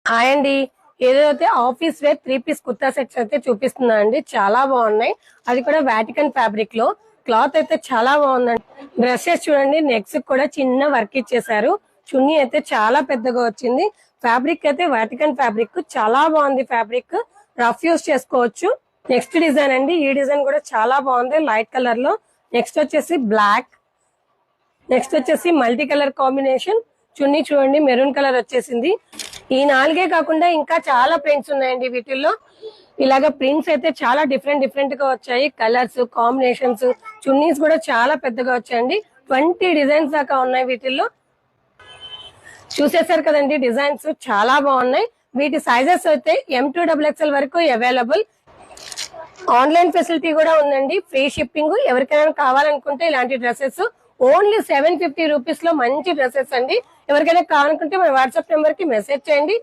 Hi అండి. ఏదైతే office wear 3 piece kurta sets అయితే చూపిస్తున్నా అండి. చాలా బాగున్నాయి. అది కూడా వాటికన్ ఫ్యాబ్రిక్ లో. క్లాత్ అయితే చాలా బాగుందండి. డ్రెస్సెస్ చూడండి, నెక్స్ కూడా చిన్న వర్క్ ఇచ్చేసారు. చున్నీ అయితే చాలా పెద్దగా వచ్చింది. ఫ్యాబ్రిక్ అయితే వాటికన్ ఫ్యాబ్రిక్ చాలా బాగుంది. ఫ్యాబ్రిక్ రఫ్ యూస్ చేసుకోవచ్చు. నెక్స్ట్ డిజైన్ అండి. ఈ డిజైన్ కూడా చాలా బాగుంది, లైట్ కలర్ లో. నెక్స్ట్ వచ్చేసి బ్లాక్. నెక్స్ట్ వచ్చేసి మల్టీ కలర్ కాంబినేషన్. చున్నీ చూడండి, మెరూన్ కలర్ వచ్చేసింది. ఈ 4 కాకుండా ఇంకా చాలా ప్రింట్స్ ఉన్నాయండి వీటిల్లో. ఇలాగ ప్రింట్స్ అయితే చాలా డిఫరెంట్ గా వచ్చాయి. కలర్స్ కాంబినేషన్స్, చున్నీస్ కూడా చాలా పెద్దగా వచ్చాయండి. 20 డిజైన్స్ దాకా ఉన్నాయి వీటిల్లో. చూసేసారు కదండి, డిజైన్స్ చాలా బాగున్నాయి. వీటి సైజెస్ అయితే M2XXL వరకు అవైలబుల్. ఆన్లైన్ ఫెసిలిటీ కూడా ఉందండి, ఫ్రీ షిప్పింగ్. ఎవరికైనా కావాలనుకుంటే ఇలాంటి డ్రెస్సెస్ ఓన్లీ 750 రూపీస్ లో మంచి డ్రెస్సెస్ అండి. ఎవరికైనా కావాలనుకుంటే మన వాట్సాప్ నెంబర్ కి మెసేజ్ చేయండి.